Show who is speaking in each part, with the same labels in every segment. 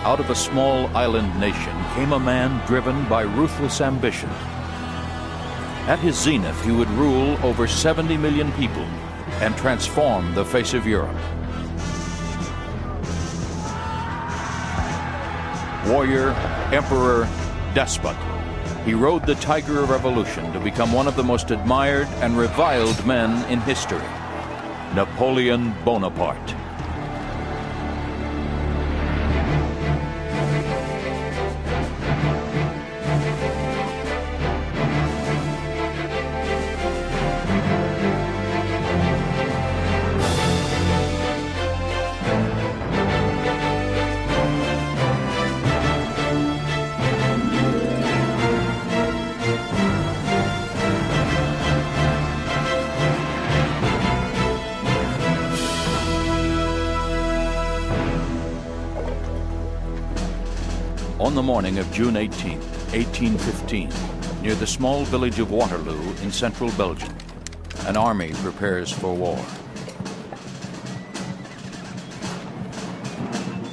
Speaker 1: out of a small island nation came a man driven by ruthless ambition. At his zenith, he would rule over 70 million people and transform the face of Europe. Warrior, emperor, despot, he rode the tiger of revolution to become one of the most admired and reviled men in history, Napoleon Bonaparte. On the morning of June 18, 1815, near the small village of Waterloo in central Belgium, an army prepares for war.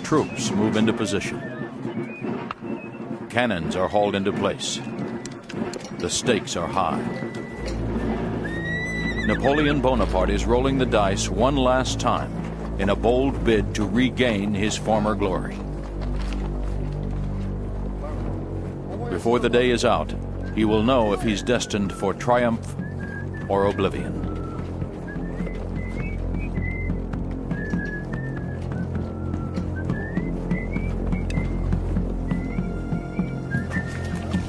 Speaker 1: Troops move into position. Cannons are hauled into place. The stakes are high. Napoleon Bonaparte is rolling the dice one last time in a bold bid to regain his former glory. Before the day is out, he will know if he's destined for triumph or oblivion.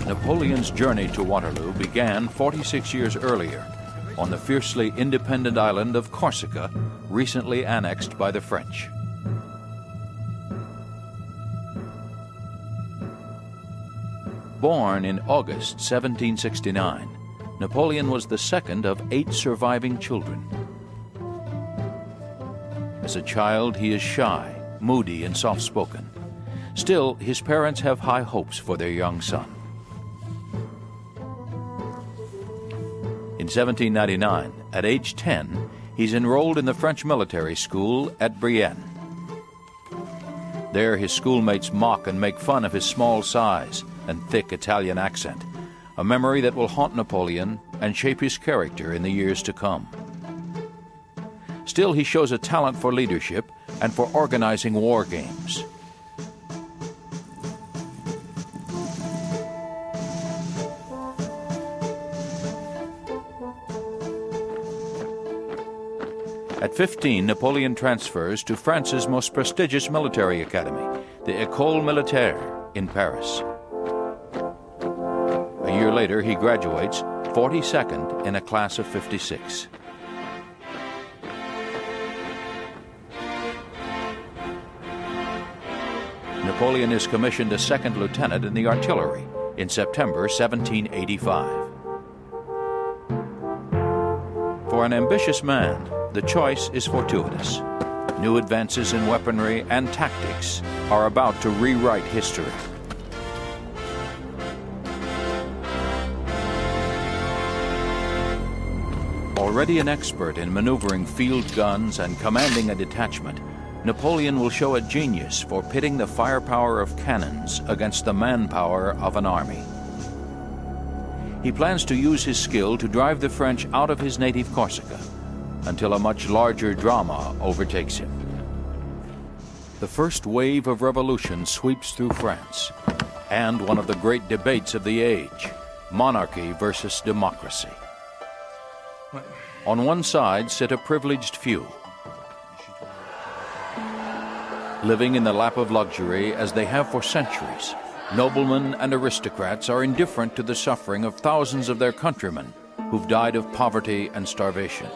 Speaker 1: Napoleon's journey to Waterloo began 46 years earlier on the fiercely independent island of Corsica, recently annexed by the French. Born in August 1769, Napoleon was the second of 8 surviving children. As a child, he is shy, moody, and soft-spoken. Still, his parents have high hopes for their young son. In 1799, at age 10, he's enrolled in the French military school at Brienne. There, his schoolmates mock and make fun of his small size and thick Italian accent, a memory that will haunt Napoleon and shape his character in the years to come. Still, he shows a talent for leadership and for organizing war games. At 15, Napoleon transfers to France's most prestigious military academy, the École Militaire in Paris. A year later, he graduates 42nd in a class of 56. Napoleon is commissioned a second lieutenant in the artillery in September 1785. For an ambitious man, the choice is fortuitous. New advances in weaponry and tactics are about to rewrite history. Already an expert in maneuvering field guns and commanding a detachment, Napoleon will show a genius for pitting the firepower of cannons against the manpower of an army. He plans to use his skill to drive the French out of his native Corsica until a much larger drama overtakes him. The first wave of revolution sweeps through France, and one of the great debates of the age, monarchy versus democracy. On one side sit a privileged few, living in the lap of luxury as they have for centuries. Noblemen and aristocrats are indifferent to the suffering of thousands of their countrymen who've died of poverty and starvation.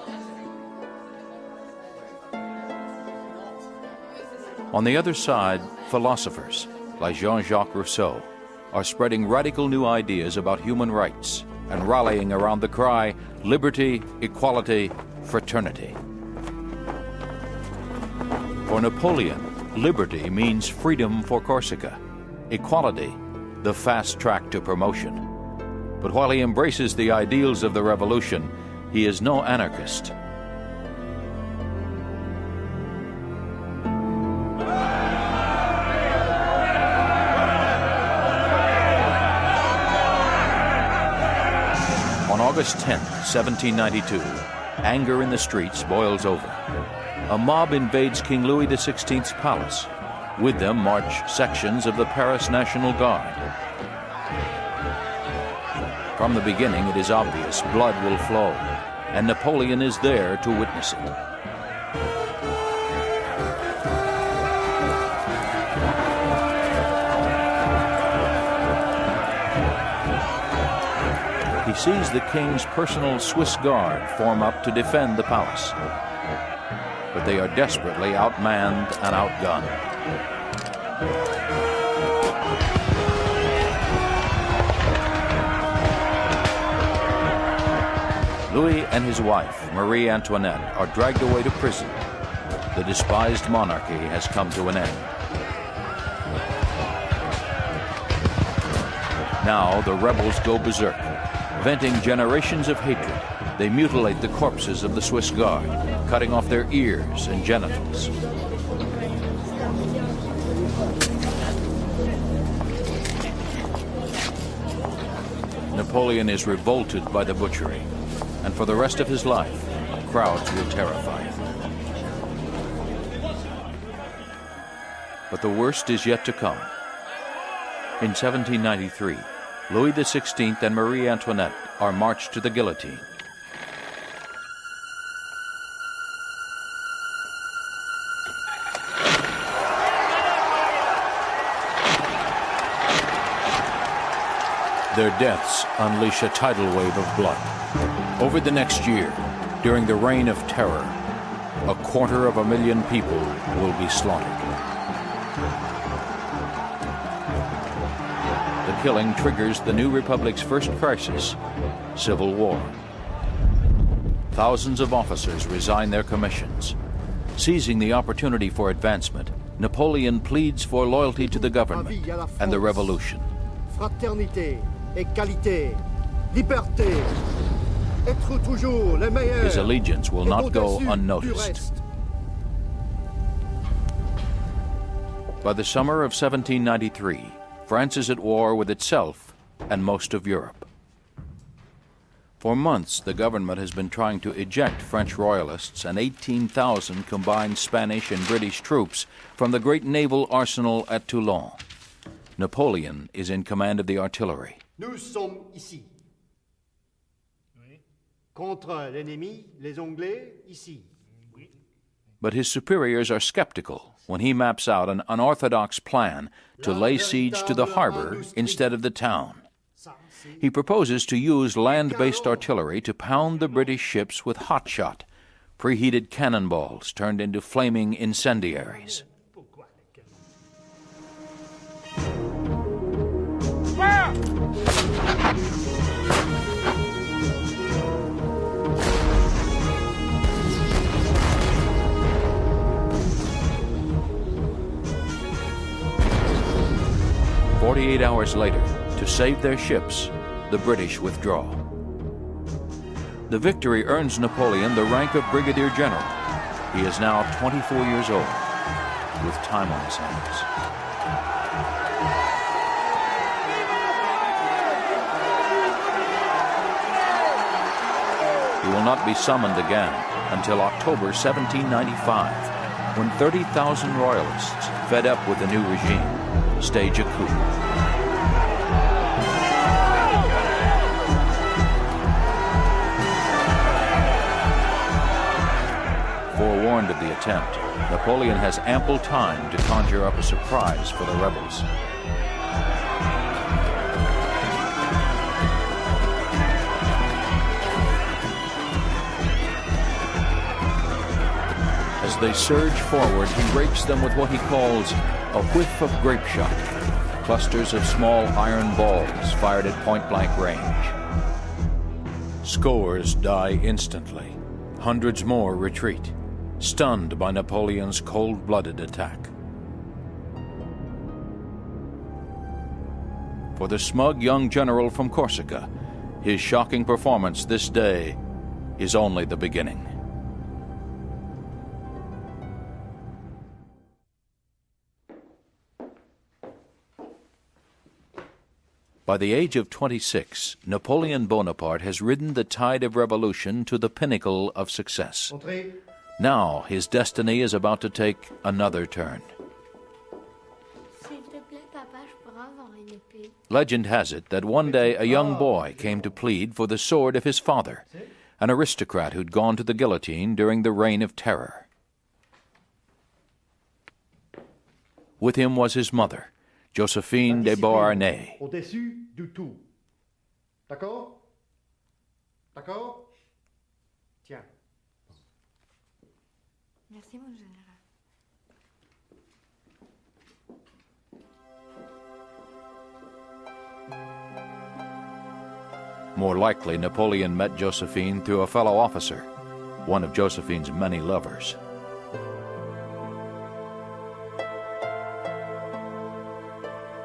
Speaker 1: On the other side, philosophers like Jean-Jacques Rousseau are spreading radical new ideas about human rights and rallying around the cry, liberty, equality, fraternity. For Napoleon, liberty means freedom for Corsica, equality, the fast track to promotion. But while he embraces the ideals of the revolution, he is no anarchist. August 10, 1792, anger in the streets boils over. A mob invades King Louis XVI's palace. With them march sections of the Paris National Guard. From the beginning, it is obvious blood will flow, and Napoleon is there to witness it. He sees the king's personal Swiss Guard form up to defend the palace. But they are desperately outmanned and outgunned. Louis and his wife, Marie Antoinette, are dragged away to prison. The despised monarchy has come to an end. Now the rebels go berserk. Venting generations of hatred, they mutilate the corpses of the Swiss Guard, cutting off their ears and genitals. Napoleon is revolted by the butchery, and for the rest of his life, crowds will terrify him. But the worst is yet to come. In 1793, Louis XVI and Marie Antoinette are marched to the guillotine. Their deaths unleash a tidal wave of blood. Over the next year, during the Reign of Terror, 250,000 people will be slaughtered. The killing triggers the new republic's first crisis, civil war. Thousands of officers resign their commissions. Seizing the opportunity for advancement, Napoleon pleads for loyalty to the government and the revolution.
Speaker 2: Fraternité, égalité, liberté.
Speaker 1: His allegiance will not go unnoticed. By the summer of 1793, France is at war with itself and most of Europe. For months, the government has been trying to eject French royalists and 18,000 combined Spanish and British troops from the great naval arsenal at Toulon. Napoleon is in command of the artillery.
Speaker 2: Nous sommes ici. Contre l'ennemi, les Anglais, ici.
Speaker 1: But his superiors are skeptical when he maps out an unorthodox plan to lay siege to the harbor instead of the town. He proposes to use land-based artillery to pound the British ships with hot shot, preheated cannonballs turned into flaming incendiaries. "48 hours later, to save their ships, the British withdraw. The victory earns Napoleon the rank of Brigadier General. He is now 24 years old, with time on his hands. He will not be summoned again until October 1795, when 30,000 royalists, fed up with the new regime, stage a coup. Forewarned of the attempt, Napoleon has ample time to conjure up a surprise for the rebels. As they surge forward, he rakes them with what he calls a whiff of grape shot, clusters of small iron balls fired at point-blank range. Scores die instantly. Hundreds more retreat, stunned by Napoleon's cold-blooded attack. For the smug young general from Corsica, his shocking performance this day is only the beginning. By the age of 26, Napoleon Bonaparte has ridden the tide of revolution to the pinnacle of success.
Speaker 2: Entrez.
Speaker 1: Now his destiny is about to take another turn.
Speaker 3: S'il te plaît, papa, je pourrais avoir une épée.
Speaker 1: Legend has it that one day a young boy came to plead for the sword of his father, an aristocrat who'd gone to the guillotine during the Reign of Terror. With him was his mother, Josephine de Beauharnais.
Speaker 2: Au-dessus du tout. D'accord? D'accord? Tiens.
Speaker 3: Merci, mon général.
Speaker 1: More likely, Napoleon met Josephine through a fellow officer, one of Josephine's many lovers.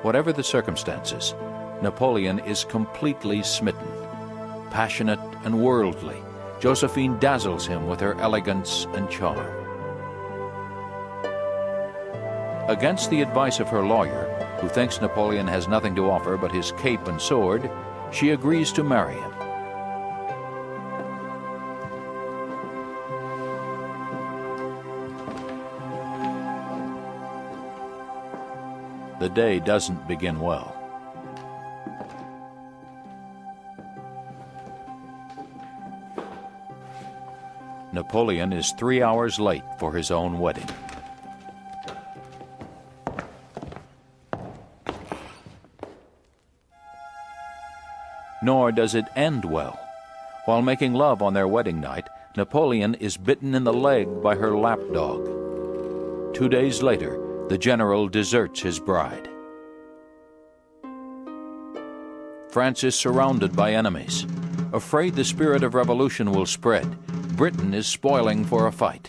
Speaker 1: Whatever the circumstances, Napoleon is completely smitten. Passionate and worldly, Josephine dazzles him with her elegance and charm. Against the advice of her lawyer, who thinks Napoleon has nothing to offer but his cape and sword, she agrees to marry him. The day doesn't begin well. Napoleon is 3 hours late for his own wedding. Nor does it end well. While making love on their wedding night, Napoleon is bitten in the leg by her lapdog. 2 days later, the general deserts his bride. France is surrounded by enemies. Afraid the spirit of revolution will spread, Britain is spoiling for a fight.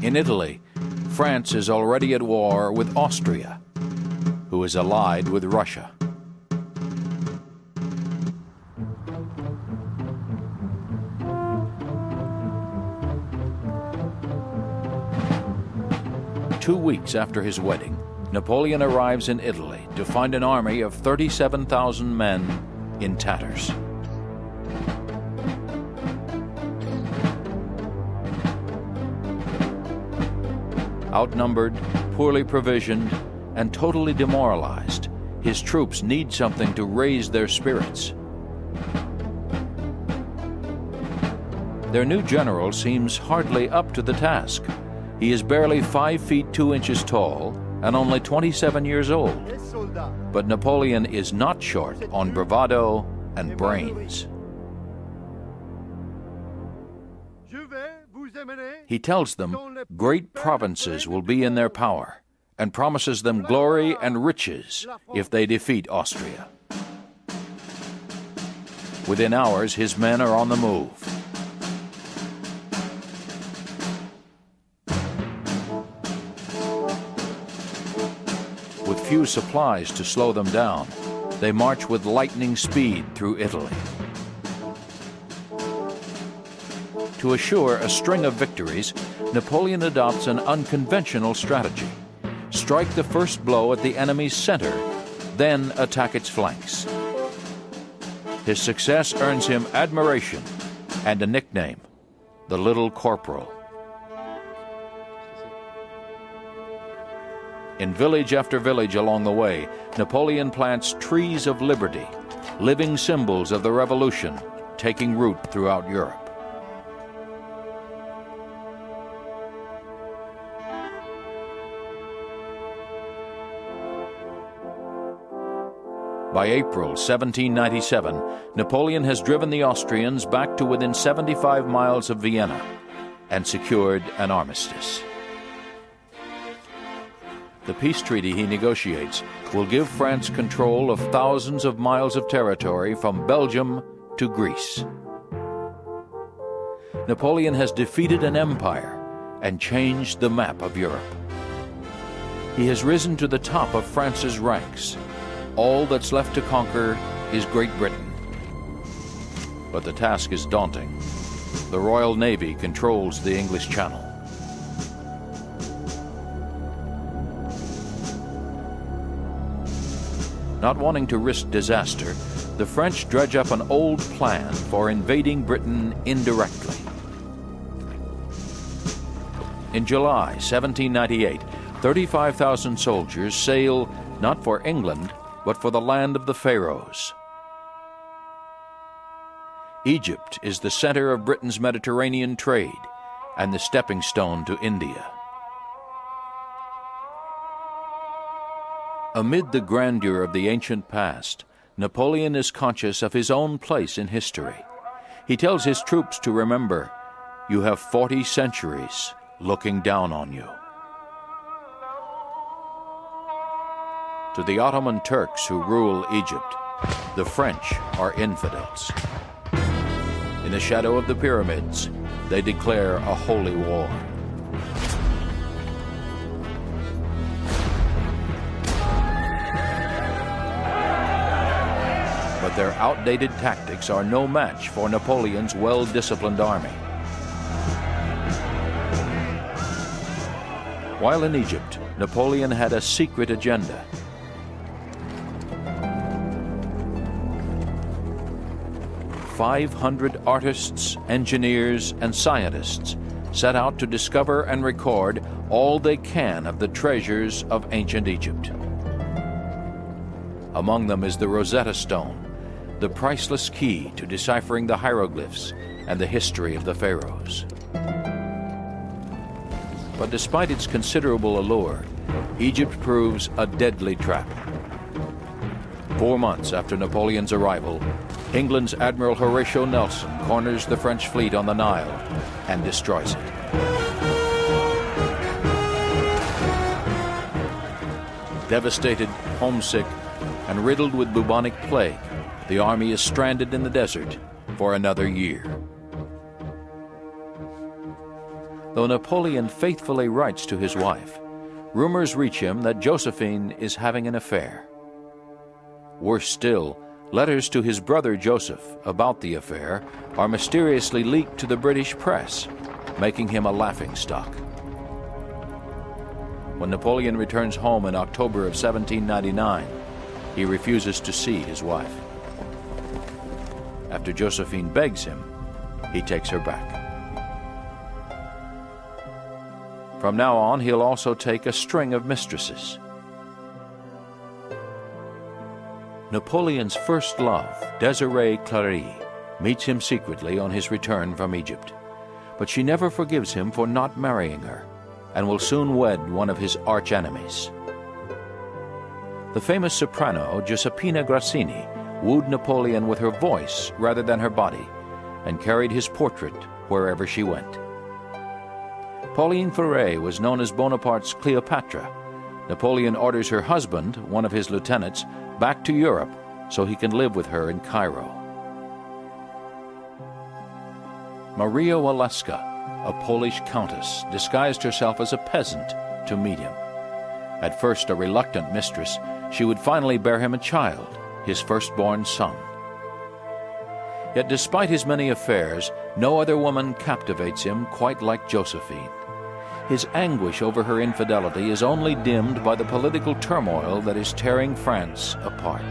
Speaker 1: In Italy, France is already at war with Austria, who is allied with Russia. Two weeks after his wedding, Napoleon arrives in Italy to find an army of 37,000 men in tatters. Outnumbered, poorly provisioned, and totally demoralized, his troops need something to raise their spirits. Their new general seems hardly up to the task. He is barely 5 feet 2 inches tall and only 27 years old.
Speaker 2: Les soldats.
Speaker 1: But Napoleon is not short on bravado and brains.
Speaker 2: Je vais vous emmener.
Speaker 1: He tells them great provinces will be in their power and promises them glory and riches if they defeat Austria. Within hours, his men are on the move. With few supplies to slow them down, they march with lightning speed through Italy. To assure a string of victories, Napoleon adopts an unconventional strategy. Strike the first blow at the enemy's center, then attack its flanks. His success earns him admiration and a nickname, the Little Corporal. In village after village along the way, Napoleon plants trees of liberty, living symbols of the revolution taking root throughout Europe. By April 1797, Napoleon has driven the Austrians back to within 75 miles of Vienna and secured an armistice. The peace treaty he negotiates will give France control of thousands of miles of territory from Belgium to Greece. Napoleon has defeated an empire and changed the map of Europe. He has risen to the top of France's ranks. All that's left to conquer is Great Britain. But the task is daunting. The Royal Navy controls the English Channel. Not wanting to risk disaster, the French dredge up an old plan for invading Britain indirectly. In July 1798, 35,000 soldiers sail not for England, but for the land of the Pharaohs. Egypt is the center of Britain's Mediterranean trade and the stepping stone to India. Amid the grandeur of the ancient past, Napoleon is conscious of his own place in history. He tells his troops to remember, "You have 40 centuries looking down on you." To the Ottoman Turks who rule Egypt, the French are infidels. In the shadow of the pyramids, they declare a holy war. But their outdated tactics are no match for Napoleon's well-disciplined army. While in Egypt, Napoleon had a secret agenda. "500 artists, engineers, and scientists set out to discover and record all they can of the treasures of ancient Egypt. Among them is the Rosetta Stone, the priceless key to deciphering the hieroglyphs and the history of the pharaohs." But despite its considerable allure, Egypt proves a deadly trap. 4 months after Napoleon's arrival, England's Admiral Horatio Nelson corners the French fleet on the Nile and destroys it. Devastated, homesick, and riddled with bubonic plague, the army is stranded in the desert for another year. Though Napoleon faithfully writes to his wife, rumors reach him that Josephine is having an affair. Worse still, letters to his brother Joseph about the affair are mysteriously leaked to the British press, making him a laughingstock. When Napoleon returns home in October of 1799, he refuses to see his wife. After Josephine begs him, he takes her back. From now on, he'll also take a string of mistresses. Napoleon's first love, Désirée Clary, meets him secretly on his return from Egypt. But she never forgives him for not marrying her, and will soon wed one of his arch-enemies. The famous soprano Giuseppina Grassini wooed Napoleon with her voice rather than her body, and carried his portrait wherever she went. Pauline Ferret was known as Bonaparte's Cleopatra. Napoleon orders her husband, one of his lieutenants, back to Europe so he can live with her in Cairo. Maria Waleska, a Polish countess, disguised herself as a peasant to meet him. At first a reluctant mistress, she would finally bear him a child, his firstborn son. Yet despite his many affairs, no other woman captivates him quite like Josephine. His anguish over her infidelity is only dimmed by the political turmoil that is tearing France apart.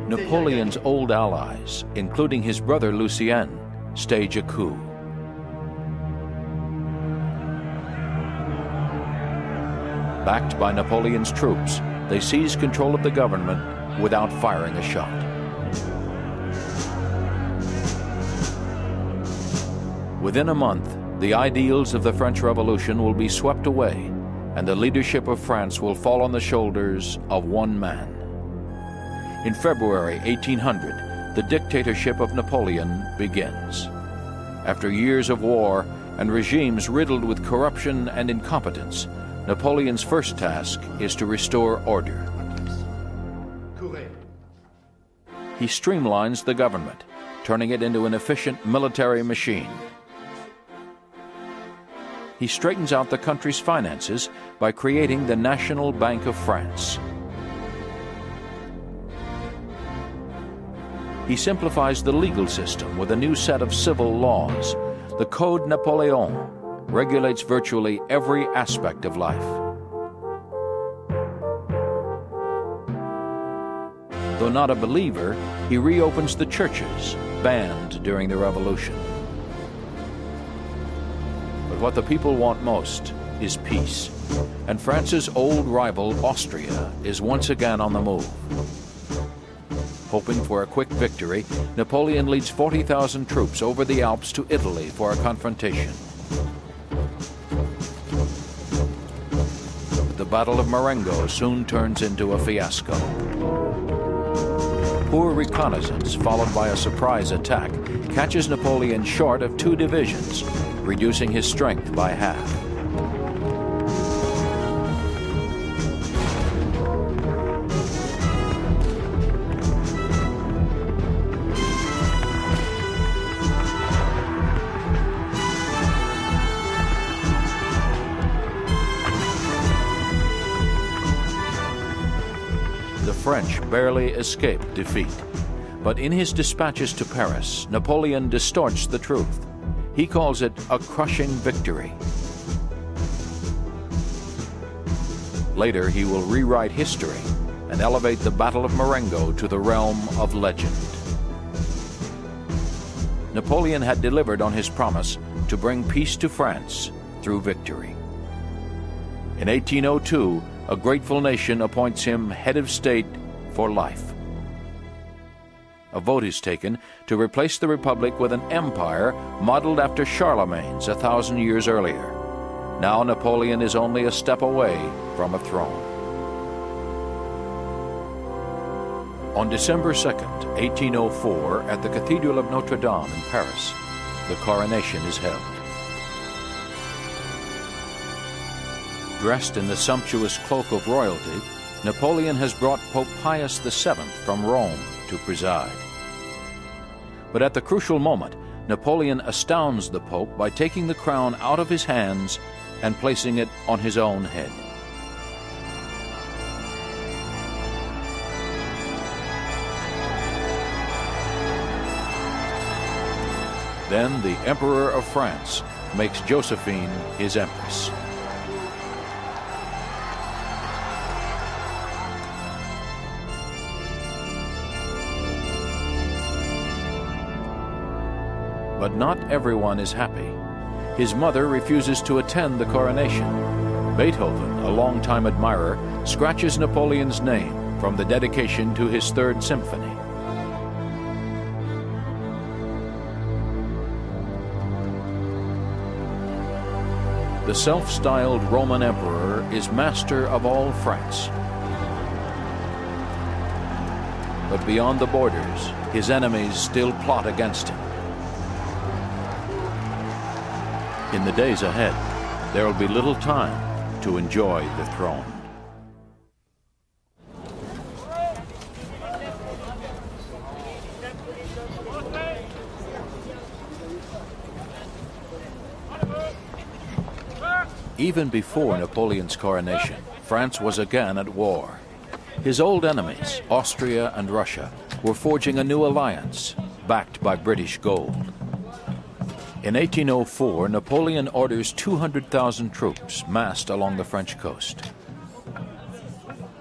Speaker 1: Napoleon's old allies, including his brother Lucien, stage a coup. Backed by Napoleon's troops, they seize control of the government without firing a shot. Within a month, the ideals of the French Revolution will be swept away, and the leadership of France will fall on the shoulders of one man. In February 1800, the dictatorship of Napoleon begins. After years of war and regimes riddled with corruption and incompetence, Napoleon's first task is to restore order. He streamlines the government, turning it into an efficient military machine. He straightens out the country's finances by creating the National Bank of France. He simplifies the legal system with a new set of civil laws, the Code Napoléon, regulates virtually every aspect of life. Though not a believer, he reopens the churches, banned during the Revolution. But what the people want most is peace, and France's old rival, Austria, is once again on the move. Hoping for a quick victory, Napoleon leads 40,000 troops over the Alps to Italy for a confrontation. The Battle of Marengo soon turns into a fiasco. Poor reconnaissance, followed by a surprise attack, catches Napoleon short of 2 divisions, reducing his strength by half. The French barely escaped defeat, but in his dispatches to Paris, Napoleon distorts the truth. He calls it a crushing victory. Later, he will rewrite history and elevate the Battle of Marengo to the realm of legend. Napoleon had delivered on his promise to bring peace to France through victory. In 1802, a grateful nation appoints him head of state for life. A vote is taken to replace the Republic with an empire modeled after Charlemagne's 1,000 years earlier. Now Napoleon is only a step away from a throne. On December 2nd, 1804, at the Cathedral of Notre Dame in Paris, the coronation is held. Dressed in the sumptuous cloak of royalty, Napoleon has brought Pope Pius VII from Rome to preside. But at the crucial moment, Napoleon astounds the Pope by taking the crown out of his hands and placing it on his own head. Then the Emperor of France makes Josephine his empress. But not everyone is happy. His mother refuses to attend the coronation. Beethoven, a longtime admirer, scratches Napoleon's name from the dedication to his Third Symphony. The self-styled Roman emperor is master of all France. But beyond the borders, his enemies still plot against him. In the days ahead, there will be little time to enjoy the throne. Even before Napoleon's coronation, France was again at war. His old enemies, Austria and Russia, were forging a new alliance, backed by British gold. In 1804, Napoleon orders 200,000 troops massed along the French coast.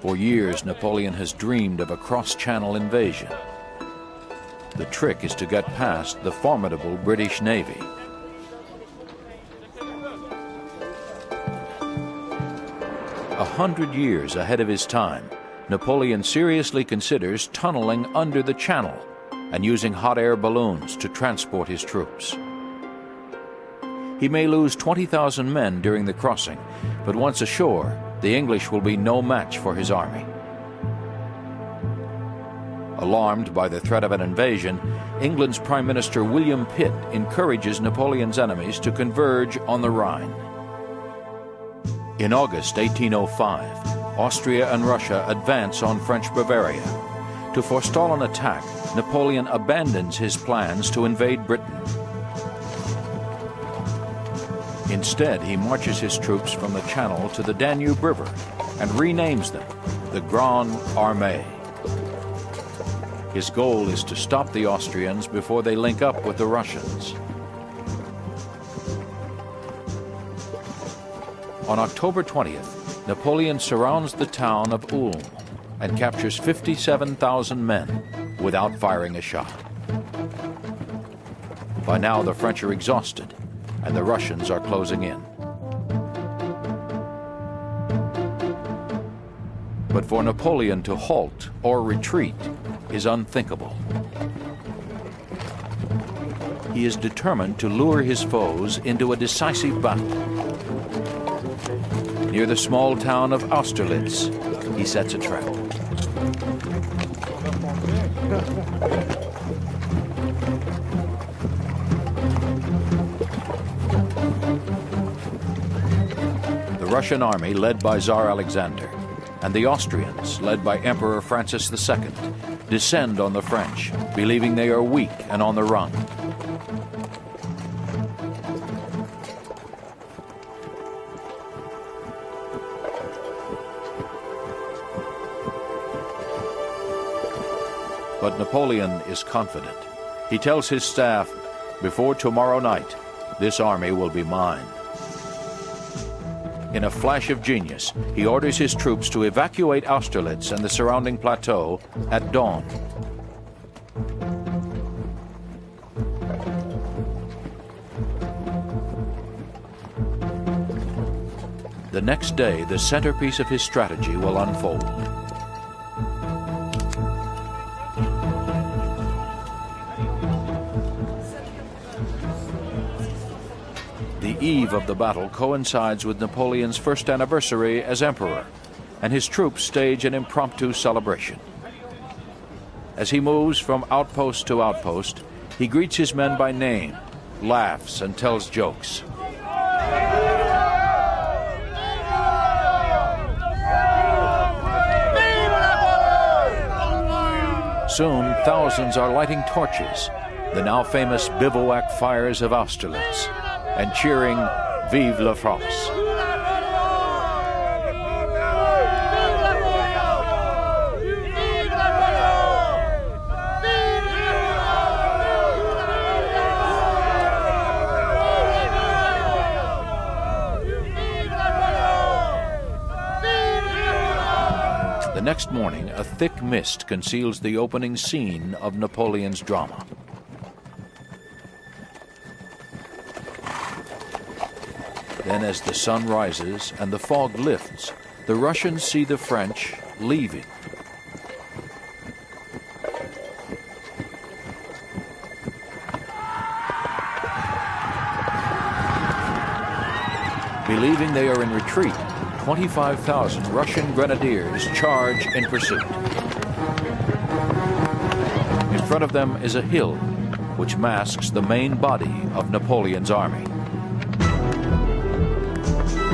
Speaker 1: For years, Napoleon has dreamed of a cross-channel invasion. The trick is to get past the formidable British Navy. 100 years ahead of his time, Napoleon seriously considers tunneling under the Channel and using hot air balloons to transport his troops. He may lose 20,000 men during the crossing, but once ashore, the English will be no match for his army. Alarmed by the threat of an invasion, England's Prime Minister William Pitt encourages Napoleon's enemies to converge on the Rhine. In August 1805, Austria and Russia advance on French Bavaria. To forestall an attack, Napoleon abandons his plans to invade Britain. Instead, he marches his troops from the Channel to the Danube River and renames them the Grande Armée. His goal is to stop the Austrians before they link up with the Russians. On October 20th, Napoleon surrounds the town of Ulm and captures 57,000 men without firing a shot. By now, the French are exhausted, and the Russians are closing in. But for Napoleon to halt or retreat is unthinkable. He is determined to lure his foes into a decisive battle. Near the small town of Austerlitz, he sets a trap. The Russian army, led by Tsar Alexander, and the Austrians, led by Emperor Francis II, descend on the French, believing they are weak and on the run. But Napoleon is confident. He tells his staff, "Before tomorrow night, this army will be mine." In a flash of genius, he orders his troops to evacuate Austerlitz and the surrounding plateau at dawn. The next day, the centerpiece of his strategy will unfold. The eve of the battle coincides with Napoleon's first anniversary as emperor, and his troops stage an impromptu celebration. As he moves from outpost to outpost, he greets his men by name, laughs, and tells jokes. Soon, thousands are lighting torches, the now famous bivouac fires of Austerlitz, and cheering "Vive la France." The next morning, a thick mist conceals the opening scene of Napoleon's drama. Then, as the sun rises and the fog lifts, the Russians see the French leaving. Believing they are in retreat, 25,000 Russian grenadiers charge in pursuit. In front of them is a hill, which masks the main body of Napoleon's army.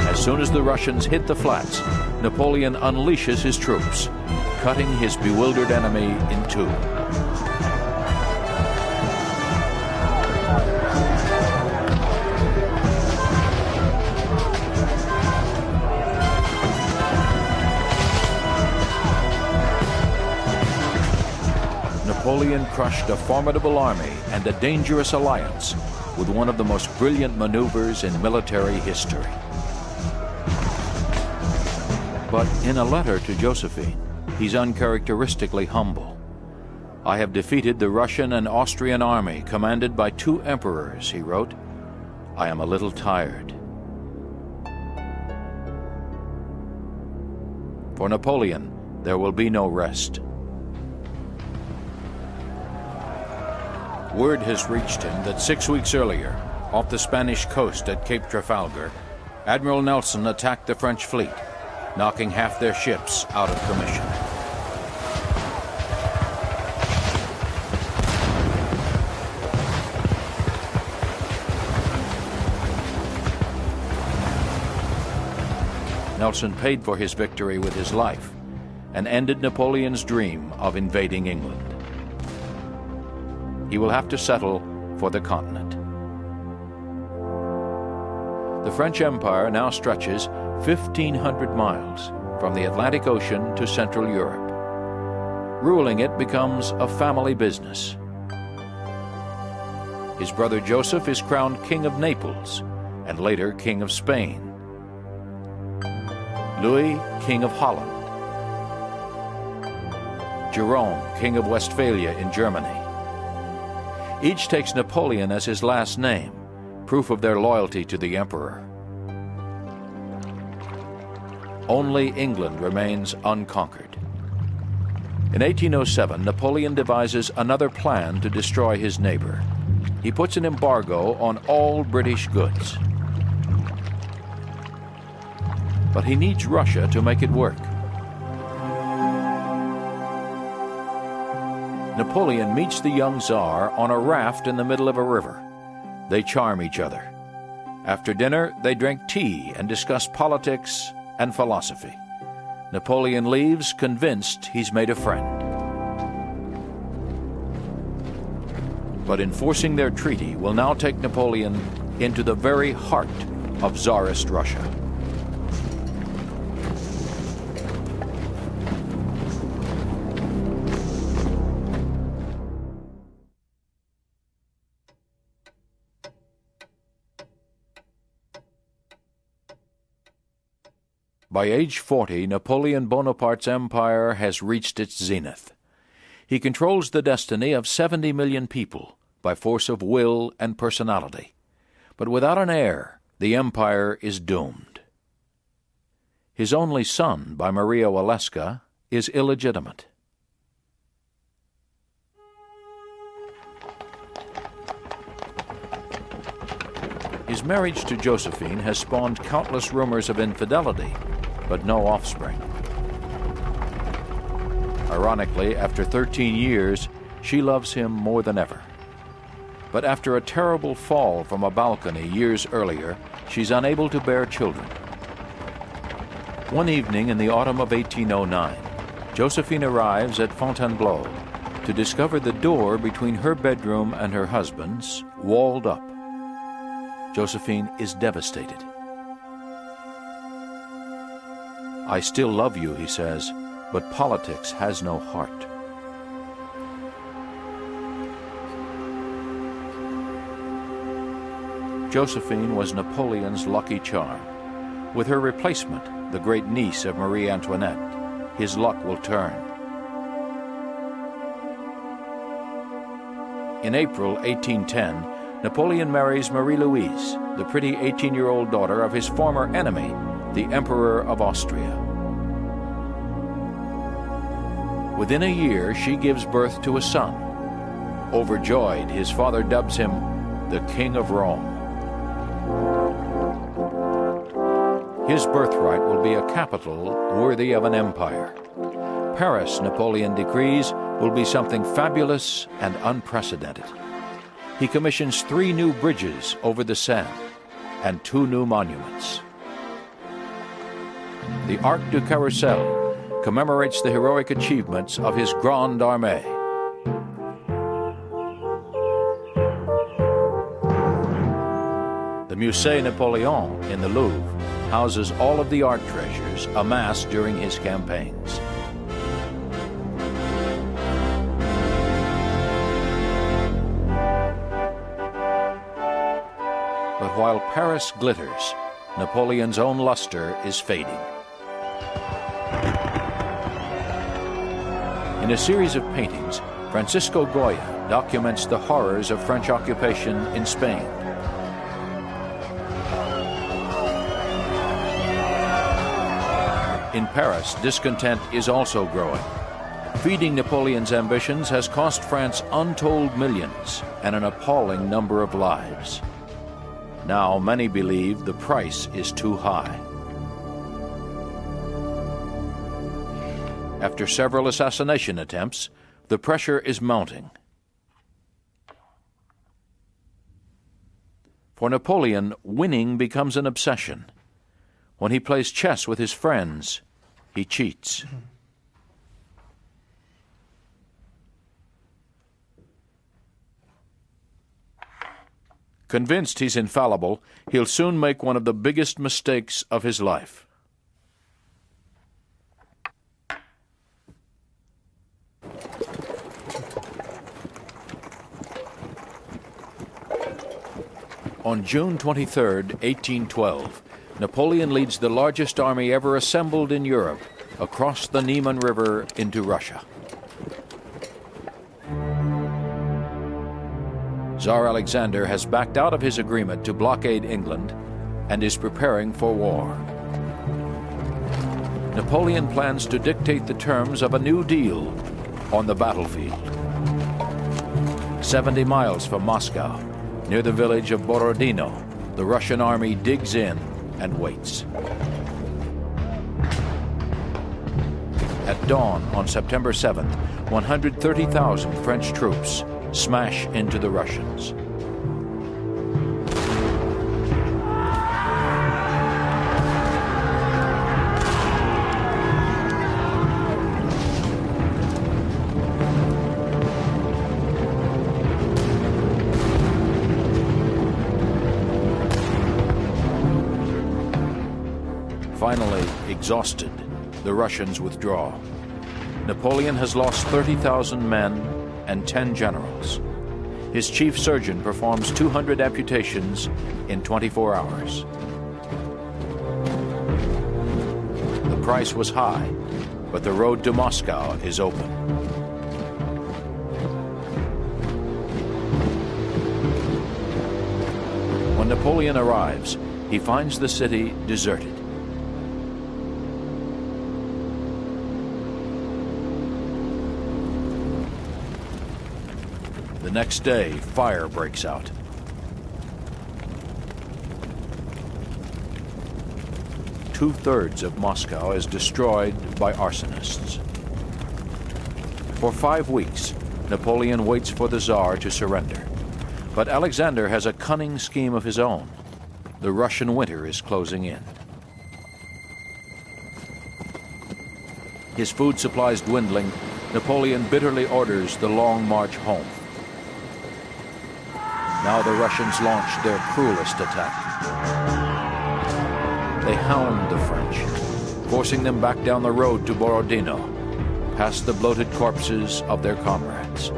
Speaker 1: As soon as the Russians hit the flats, Napoleon unleashes his troops, cutting his bewildered enemy in two. Napoleon crushed a formidable army and a dangerous alliance with one of the most brilliant maneuvers in military history. But in a letter to Josephine, he's uncharacteristically humble. "I have defeated the Russian and Austrian army commanded by two emperors," he wrote. "I am a little tired." For Napoleon, there will be no rest. Word has reached him that 6 weeks earlier, off the Spanish coast at Cape Trafalgar, Admiral Nelson attacked the French fleet, knocking half their ships out of commission. Nelson paid for his victory with his life and ended Napoleon's dream of invading England. He will have to settle for the continent. The French Empire now stretches 1,500 miles from the Atlantic Ocean to Central Europe. Ruling it becomes a family business. His brother Joseph is crowned King of Naples and later King of Spain. Louis, King of Holland. Jerome, King of Westphalia in Germany. Each takes Napoleon as his last name, proof of their loyalty to the emperor. Only England remains unconquered. In 1807, Napoleon devises another plan to destroy his neighbor. He puts an embargo on all British goods. But he needs Russia to make it work. Napoleon meets the young Tsar on a raft in the middle of a river. They charm each other. After dinner, they drink tea and discuss politics and philosophy. Napoleon leaves convinced he's made a friend. But enforcing their treaty will now take Napoleon into the very heart of Tsarist Russia. By age 40, Napoleon Bonaparte's empire has reached its zenith. He controls the destiny of 70 million people by force of will and personality. But without an heir, the empire is doomed. His only son, by Maria Waleska, is illegitimate. His marriage to Josephine has spawned countless rumors of infidelity, but no offspring. Ironically, after 13 years, she loves him more than ever. But after a terrible fall from a balcony years earlier, she's unable to bear children. One evening in the autumn of 1809, Josephine arrives at Fontainebleau to discover the door between her bedroom and her husband's walled up. Josephine is devastated. "I still love you," he says, "but politics has no heart." Josephine was Napoleon's lucky charm. With her replacement, the great niece of Marie Antoinette, his luck will turn. In April 1810, Napoleon marries Marie-Louise, the pretty 18-year-old daughter of his former enemy, the Emperor of Austria. Within a year, she gives birth to a son. Overjoyed, his father dubs him the King of Rome. His birthright will be a capital worthy of an empire. Paris, Napoleon decrees, will be something fabulous and unprecedented. He commissions 3 new bridges over the Seine and 2 new monuments. The Arc du Carrousel commemorates the heroic achievements of his Grande Armée. The Musée Napoléon in the Louvre houses all of the art treasures amassed during his campaigns. But while Paris glitters, Napoleon's own luster is fading. In a series of paintings, Francisco Goya documents the horrors of French occupation in Spain. In Paris, discontent is also growing. Feeding Napoleon's ambitions has cost France untold millions and an appalling number of lives. Now many believe the price is too high. After several assassination attempts, the pressure is mounting. For Napoleon, winning becomes an obsession. When he plays chess with his friends, he cheats. Convinced he's infallible, he'll soon make one of the biggest mistakes of his life. On June 23, 1812, Napoleon leads the largest army ever assembled in Europe across the Niemen River into Russia. Tsar Alexander has backed out of his agreement to blockade England and is preparing for war. Napoleon plans to dictate the terms of a new deal on the battlefield. 70 miles from Moscow, near the village of Borodino, the Russian army digs in and waits. At dawn on September 7th, 130,000 French troops smash into the Russians. Finally, exhausted, the Russians withdraw. Napoleon has lost 30,000 men and 10 generals. His chief surgeon performs 200 amputations in 24 hours. The price was high, but the road to Moscow is open. When Napoleon arrives, he finds the city deserted. The next day, fire breaks out. Two-thirds of Moscow is destroyed by arsonists. For 5 weeks, Napoleon waits for the Tsar to surrender. But Alexander has a cunning scheme of his own. The Russian winter is closing in. His food supplies dwindling, Napoleon bitterly orders the long march home. Now the Russians launch their cruelest attack. They hound the French, forcing them back down the road to Borodino, past the bloated corpses of their comrades.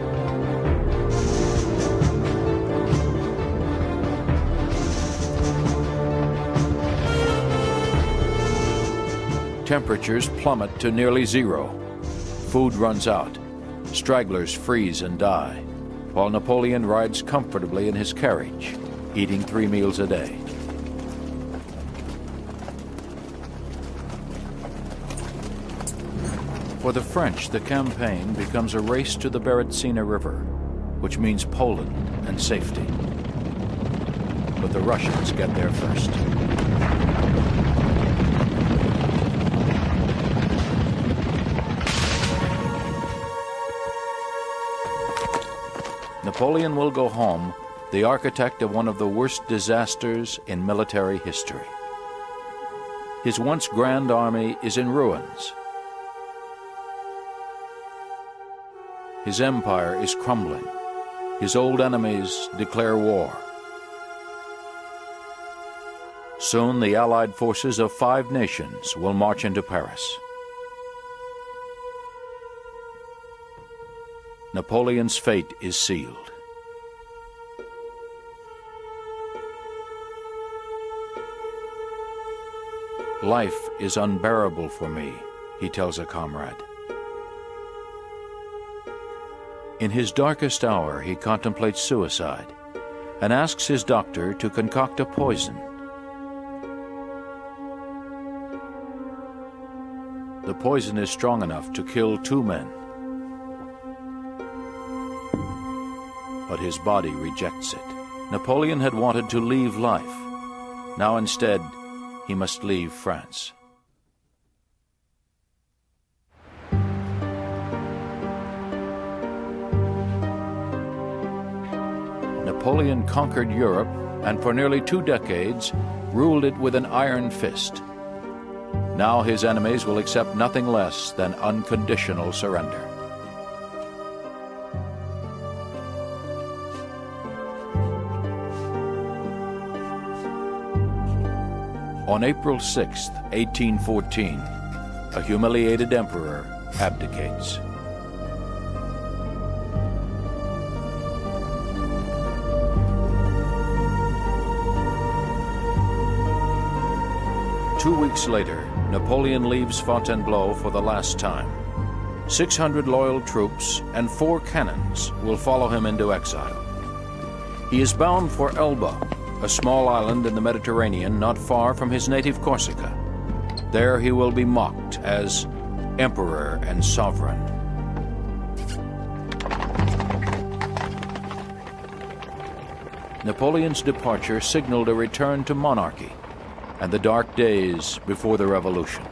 Speaker 1: Temperatures plummet to nearly zero. Food runs out. Stragglers freeze and die, while Napoleon rides comfortably in his carriage, eating 3 meals a day. For the French, the campaign becomes a race to the Berezina River, which means Poland and safety. But the Russians get there first. Napoleon will go home, the architect of one of the worst disasters in military history. His once grand army is in ruins. His empire is crumbling. His old enemies declare war. Soon the Allied forces of 5 nations will march into Paris. Napoleon's fate is sealed. Life is unbearable for me, he tells a comrade. In his darkest hour, he contemplates suicide and asks his doctor to concoct a poison. The poison is strong enough to kill 2 men. But his body rejects it. Napoleon had wanted to leave life. Now instead, he must leave France. Napoleon conquered Europe and for nearly 2 decades ruled it with an iron fist. Now his enemies will accept nothing less than unconditional surrender. On April 6, 1814, a humiliated emperor abdicates. 2 weeks later, Napoleon leaves Fontainebleau for the last time. 600 loyal troops and 4 cannons will follow him into exile. He is bound for Elba, a small island in the Mediterranean not far from his native Corsica. There he will be mocked as emperor and sovereign. Napoleon's departure signaled a return to monarchy and the dark days before the Revolution.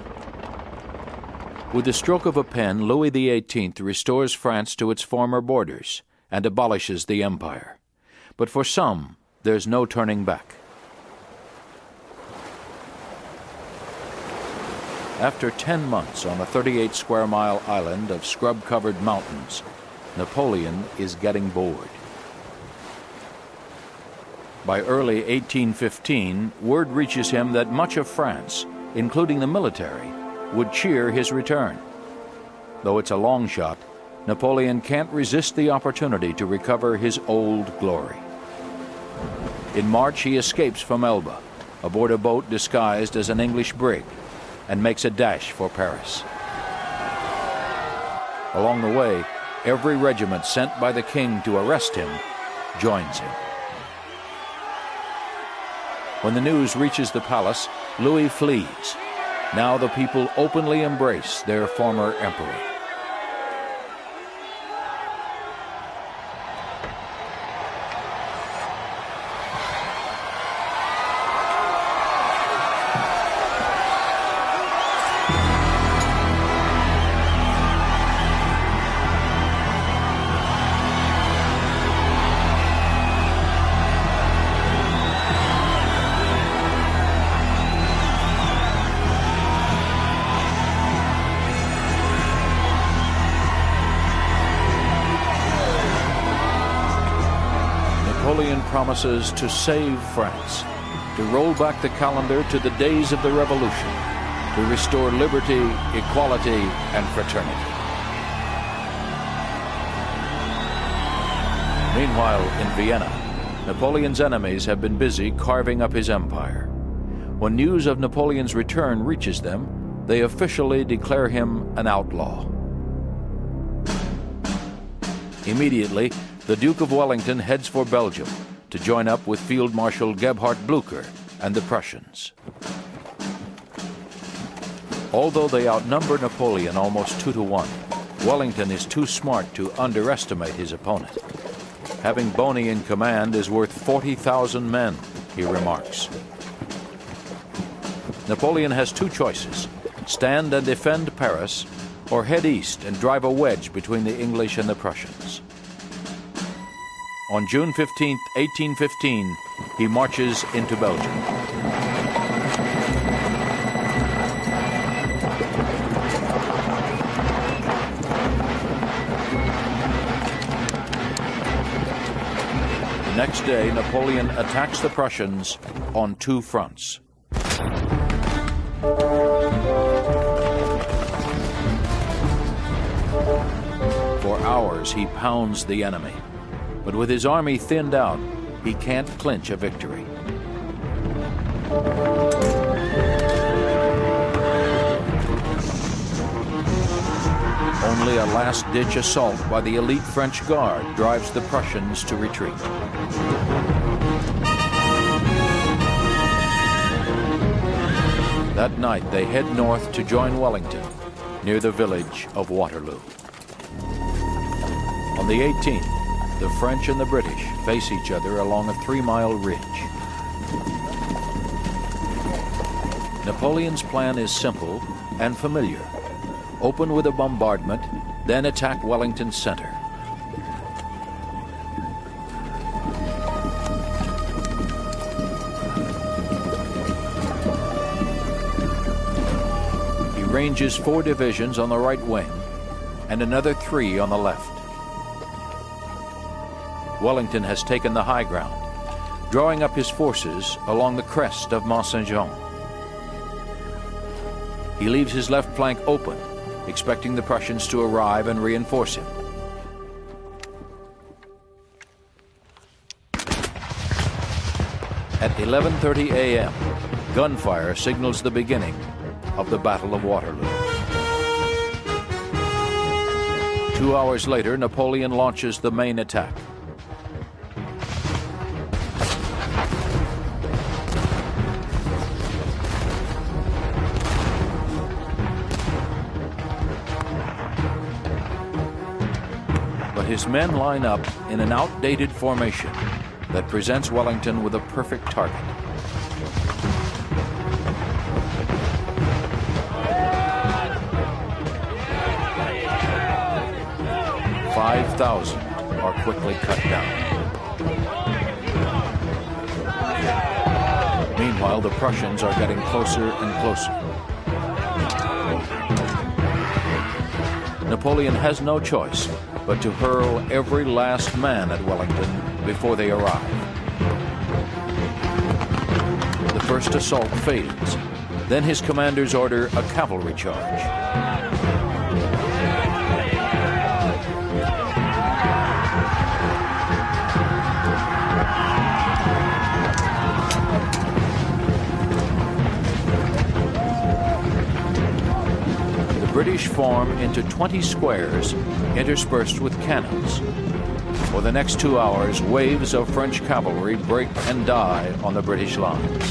Speaker 1: With the stroke of a pen, Louis XVIII restores France to its former borders and abolishes the empire. But for some, there's no turning back. After 10 months on a 38-square-mile island of scrub-covered mountains, Napoleon is getting bored. By early 1815, word reaches him that much of France, including the military, would cheer his return. Though it's a long shot, Napoleon can't resist the opportunity to recover his old glory. In March, he escapes from Elba, aboard a boat disguised as an English brig, and makes a dash for Paris. Along the way, every regiment sent by the king to arrest him joins him. When the news reaches the palace, Louis flees. Now the people openly embrace their former emperor. Napoleon promises to save France, to roll back the calendar to the days of the Revolution, to restore liberty, equality, and fraternity. Meanwhile, in Vienna, Napoleon's enemies have been busy carving up his empire. When news of Napoleon's return reaches them, they officially declare him an outlaw. Immediately, the Duke of Wellington heads for Belgium to join up with Field Marshal Gebhard Blücher and the Prussians. Although they outnumber Napoleon almost 2-1, Wellington is too smart to underestimate his opponent. Having Boney in command is worth 40,000 men, he remarks. Napoleon has 2 choices: stand and defend Paris, or head east and drive a wedge between the English and the Prussians. On June 15, 1815, he marches into Belgium. The next day, Napoleon attacks the Prussians on 2 fronts. For hours, he pounds the enemy. But with his army thinned out, he can't clinch a victory. Only a last-ditch assault by the elite French Guard drives the Prussians to retreat. That night, they head north to join Wellington, near the village of Waterloo. On the 18th, the French and the British face each other along a 3-mile ridge. Napoleon's plan is simple and familiar. Open with a bombardment, then attack Wellington's center. He ranges 4 divisions on the right wing and another 3 on the left. Wellington has taken the high ground, drawing up his forces along the crest of Mont Saint-Jean. He leaves his left flank open, expecting the Prussians to arrive and reinforce him. At 11:30 a.m., Gunfire signals the beginning of the Battle of Waterloo. 2 hours later, Napoleon launches the main attack. But his men line up in an outdated formation that presents Wellington with a perfect target. 5,000 are quickly cut down. Meanwhile, the Prussians are getting closer and closer. Napoleon has no choice but to hurl every last man at Wellington before they arrive. The first assault fails. Then his commanders order a cavalry charge. The British form into 20 squares interspersed with cannons. For the next 2 hours, waves of French cavalry break and die on the British lines.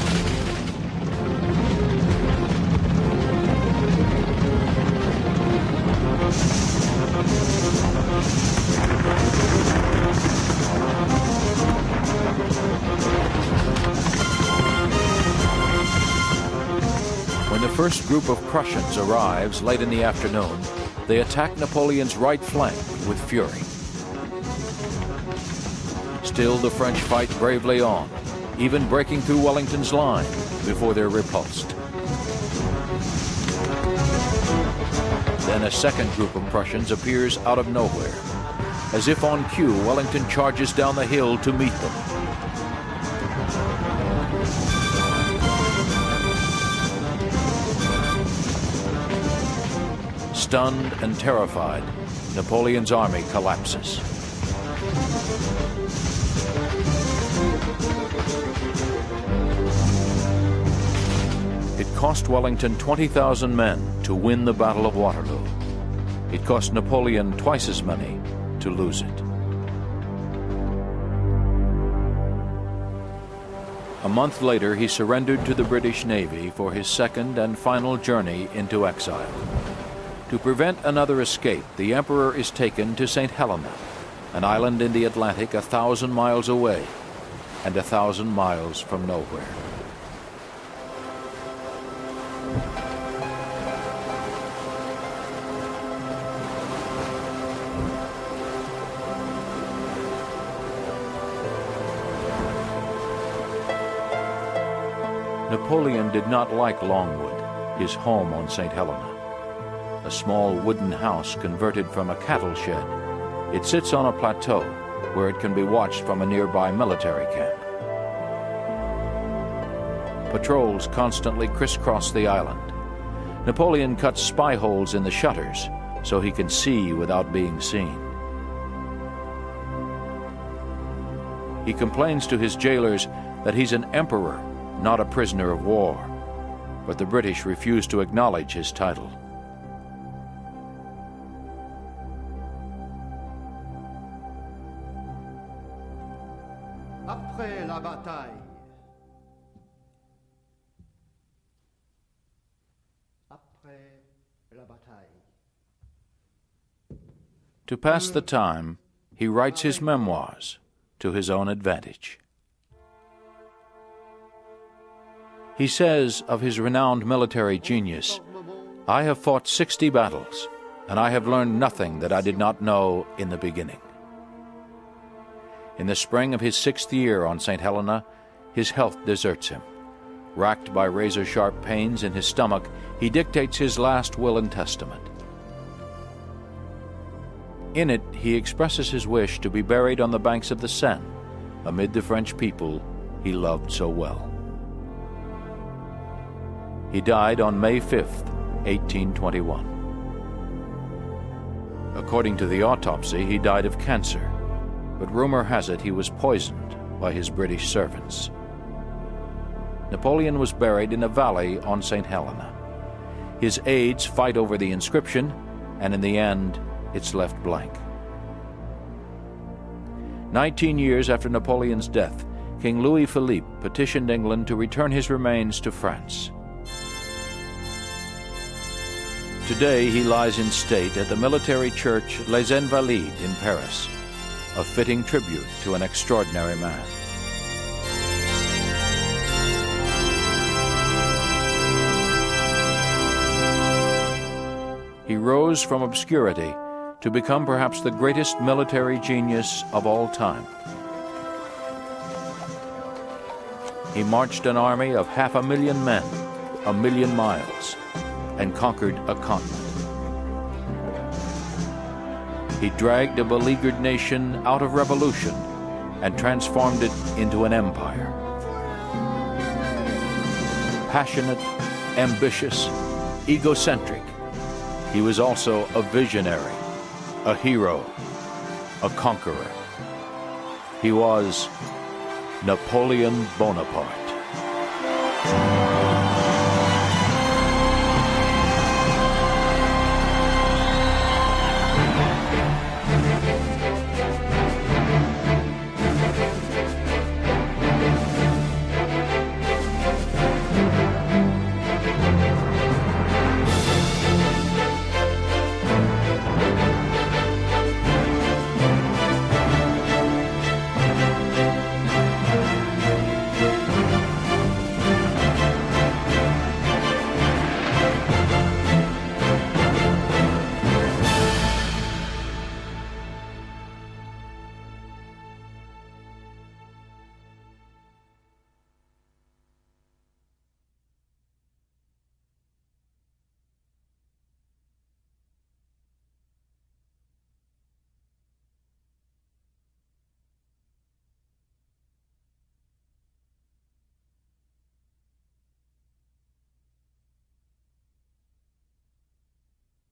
Speaker 1: When the first group of Prussians arrives late in the afternoon, they attack Napoleon's right flank with fury. Still, the French fight bravely on, even breaking through Wellington's line before they're repulsed. Then a second group of Prussians appears out of nowhere. As if on cue, Wellington charges down the hill to meet them. Stunned and terrified, Napoleon's army collapses. It cost Wellington 20,000 men to win the Battle of Waterloo. It cost Napoleon twice as many to lose it. A month later, he surrendered to the British Navy for his second and final journey into exile. To prevent another escape, the emperor is taken to St. Helena, an island in the Atlantic 1,000 miles away and 1,000 miles from nowhere. Napoleon did not like Longwood, his home on St. Helena. A small wooden house converted from a cattle shed. It sits on a plateau where it can be watched from a nearby military camp. Patrols constantly crisscross the island. Napoleon cuts spy holes in the shutters so he can see without being seen. He complains to his jailers that he's an emperor, not a prisoner of war, but the British refuse to acknowledge his title.
Speaker 2: Après la bataille. Après la bataille.
Speaker 1: To pass the time, he writes his memoirs to his own advantage. He says of his renowned military genius, "I have fought 60 battles, and I have learned nothing that I did not know in the beginning." In the spring of his 6th year on St. Helena, his health deserts him. Racked by razor-sharp pains in his stomach, he dictates his last will and testament. In it, he expresses his wish to be buried on the banks of the Seine, amid the French people he loved so well. He died on May 5th, 1821. According to the autopsy, he died of cancer, but rumor has it he was poisoned by his British servants. Napoleon was buried in a valley on St. Helena. His aides fight over the inscription, and in the end, it's left blank. 19 years after Napoleon's death, King Louis-Philippe petitioned England to return his remains to France. Today he lies in state at the military church Les Invalides in Paris, a fitting tribute to an extraordinary man. He rose from obscurity to become perhaps the greatest military genius of all time. He marched an army of 500,000 men, 1,000,000 miles, and conquered a continent. He dragged a beleaguered nation out of revolution and transformed it into an empire. Passionate, ambitious, egocentric, he was also a visionary, a hero, a conqueror. He was Napoleon Bonaparte.